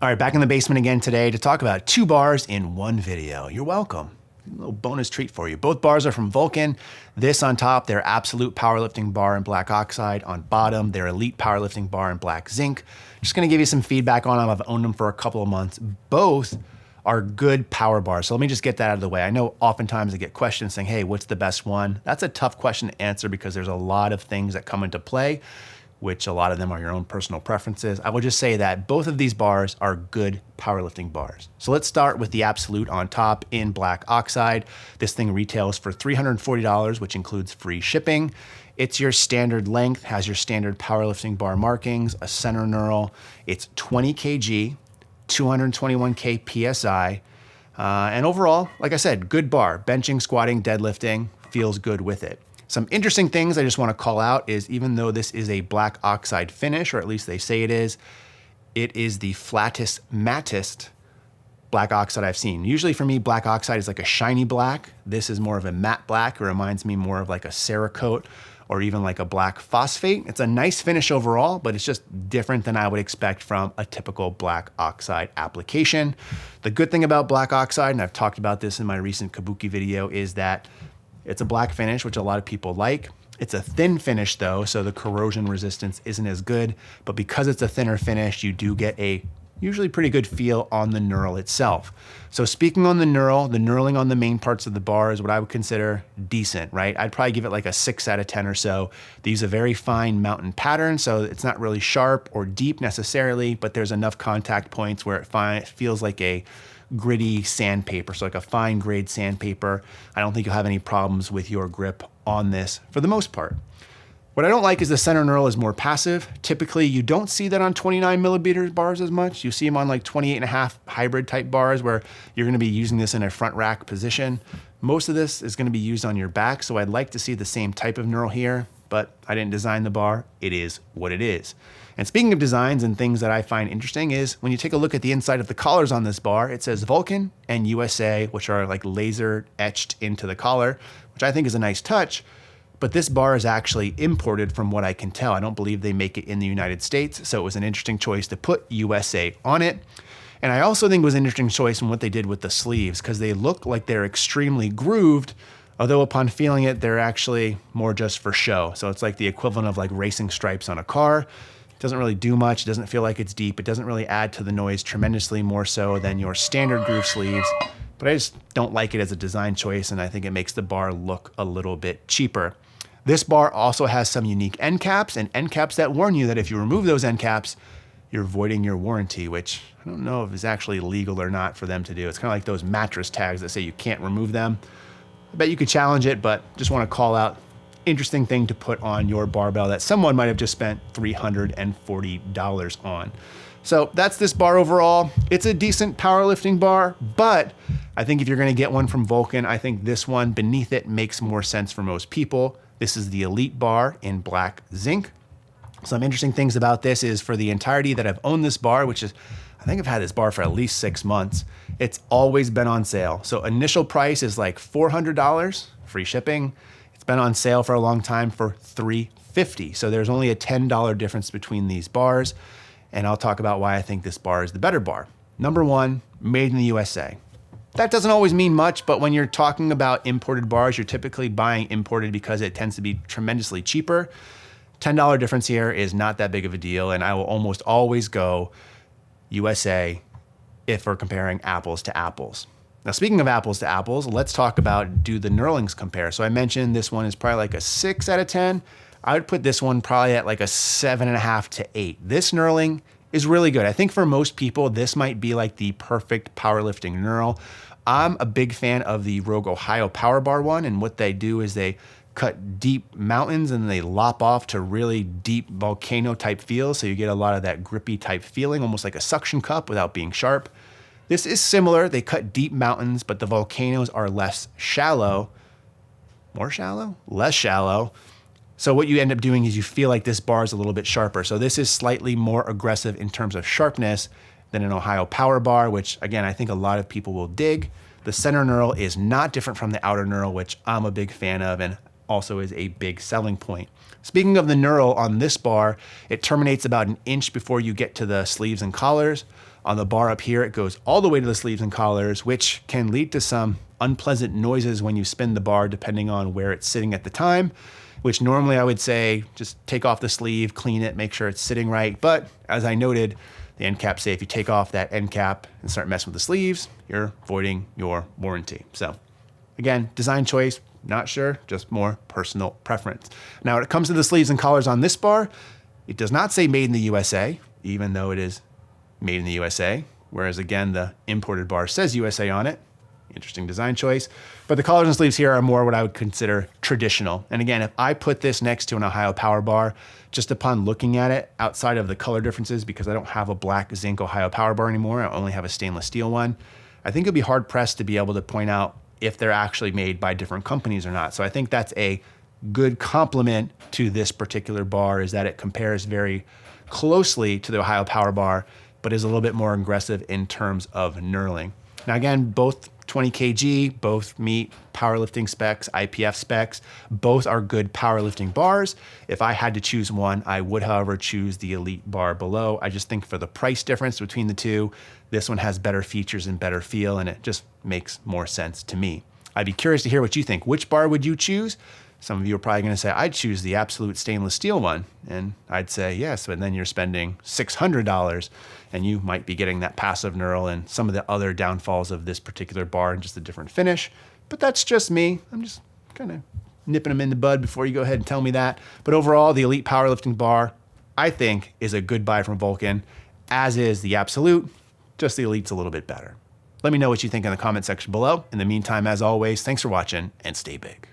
All right, back in the basement again today to talk about two bars in one video. You're welcome. A little bonus treat for you. Both bars are from Vulcan. This on top, their absolute powerlifting bar in black oxide. On bottom, their elite powerlifting bar in black zinc. Just gonna give you some feedback on them. I've owned them for a couple of months. Both are good power bars. So let me just get that out of the way. I know oftentimes I get questions saying, hey, what's the best one? That's a tough question to answer because there's a lot of things that come into play, which a lot of them are your own personal preferences. I will just say that both of these bars are good powerlifting bars. So let's start with the Absolute on top in black oxide. This thing retails for $340, which includes free shipping. It's your standard length, has your standard powerlifting bar markings, a center knurl. It's 20 kg, 221K PSI. And overall, like I said, good bar. Benching, squatting, deadlifting, feels good with it. Some interesting things I just want to call out is even though this is a black oxide finish, or at least they say it is the flattest, mattest black oxide I've seen. Usually for me, black oxide is like a shiny black. This is more of a matte black. It reminds me more of like a Cerakote or even like a black phosphate. It's a nice finish overall, but it's just different than I would expect from a typical black oxide application. The good thing about black oxide, and I've talked about this in my recent Kabuki video, is that it's a black finish, which a lot of people like. It's a thin finish though, so the corrosion resistance isn't as good, but because it's a thinner finish, you do get a usually pretty good feel on the knurl itself. So speaking on the knurling on the main parts of the bar is what I would consider decent, right? I'd probably give it like a 6 out of 10 or so. They use a very fine mountain pattern, so it's not really sharp or deep necessarily, but there's enough contact points where it feels like a gritty sandpaper, so like a fine grade sandpaper. I don't think you'll have any problems with your grip on this for the most part. What I don't like is the center knurl is more passive. Typically, you don't see that on 29 millimeter bars as much. You see them on like 28.5 hybrid type bars where you're gonna be using this in a front rack position. Most of this is gonna be used on your back, so I'd like to see the same type of knurl here, but I didn't design the bar. It is what it is. And speaking of designs and things that I find interesting is when you take a look at the inside of the collars on this bar, it says Vulcan and USA, which are like laser etched into the collar, which I think is a nice touch. But this bar is actually imported from what I can tell. I don't believe they make it in the United States, so it was an interesting choice to put USA on it. And I also think it was an interesting choice in what they did with the sleeves because they look like they're extremely grooved, although upon feeling it, they're actually more just for show. So it's like the equivalent of like racing stripes on a car. Doesn't really do much. It doesn't feel like it's deep. It doesn't really add to the noise tremendously more so than your standard groove sleeves. But I just don't like it as a design choice, and I think it makes the bar look a little bit cheaper. This bar also has some unique end caps and end caps that warn you that if you remove those end caps, you're voiding your warranty, which I don't know if is actually legal or not for them to do. It's kind of like those mattress tags that say you can't remove them. I bet you could challenge it, but just want to call out interesting thing to put on your barbell that someone might have just spent $340 on. So that's this bar overall. It's a decent powerlifting bar, but I think if you're gonna get one from Vulcan, I think this one beneath it makes more sense for most people. This is the Elite bar in black zinc. Some interesting things about this is for the entirety that I've owned this bar, which is, I think I've had this bar for at least 6 months, it's always been on sale. So initial price is like $400, free shipping. It's been on sale for a long time for $350. So there's only a $10 difference between these bars. And I'll talk about why I think this bar is the better bar. Number one, made in the USA. That doesn't always mean much, but when you're talking about imported bars, you're typically buying imported because it tends to be tremendously cheaper. $10 difference here is not that big of a deal. And I will almost always go USA if we're comparing apples to apples. Now, speaking of apples to apples, let's talk about do the knurlings compare. So I mentioned this one is probably like a 6 out of 10. I would put this one probably at like a 7.5 to 8. This knurling is really good. I think for most people, this might be like the perfect powerlifting knurl. I'm a big fan of the Rogue Ohio Power Bar one, and what they do is they cut deep mountains and they lop off to really deep volcano type feels. So you get a lot of that grippy type feeling, almost like a suction cup without being sharp. This is similar. They cut deep mountains, but the volcanoes are less shallow. More shallow? Less shallow. So what you end up doing is you feel like this bar is a little bit sharper. So this is slightly more aggressive in terms of sharpness than an Ohio Power Bar, which again, I think a lot of people will dig. The center knurl is not different from the outer knurl, which I'm a big fan of and also is a big selling point. Speaking of the knurl on this bar, it terminates about 1 inch before you get to the sleeves and collars. On the bar up here, it goes all the way to the sleeves and collars, which can lead to some unpleasant noises when you spin the bar, depending on where it's sitting at the time, which normally I would say just take off the sleeve, clean it, make sure it's sitting right. But as I noted, the end caps say if you take off that end cap and start messing with the sleeves, you're voiding your warranty. So again, design choice, not sure, just more personal preference. Now, when it comes to the sleeves and collars on this bar, it does not say made in the USA, even though it is made in the USA, whereas again, the imported bar says USA on it. Interesting design choice. But the collars and sleeves here are more what I would consider traditional. And again, if I put this next to an Ohio Power bar, just upon looking at it, outside of the color differences, because I don't have a black zinc Ohio Power bar anymore, I only have a stainless steel one, I think it'd be hard pressed to be able to point out if they're actually made by different companies or not. So I think that's a good compliment to this particular bar, is that it compares very closely to the Ohio Power bar, but is a little bit more aggressive in terms of knurling. Now again, both 20 kg, both meet powerlifting specs, IPF specs. Both are good powerlifting bars. If I had to choose one, I would, however, choose the Elite bar below. I just think for the price difference between the two, this one has better features and better feel, and it just makes more sense to me. I'd be curious to hear what you think. Which bar would you choose? Some of you are probably going to say, I'd choose the absolute stainless steel one. And I'd say, yes, but then you're spending $600 and you might be getting that passive knurl and some of the other downfalls of this particular bar and just a different finish. But that's just me. I'm just kind of nipping them in the bud before you go ahead and tell me that. But overall, the Elite Powerlifting bar, I think, is a good buy from Vulcan, as is the Absolute, just the Elite's a little bit better. Let me know what you think in the comment section below. In the meantime, as always, thanks for watching and stay big.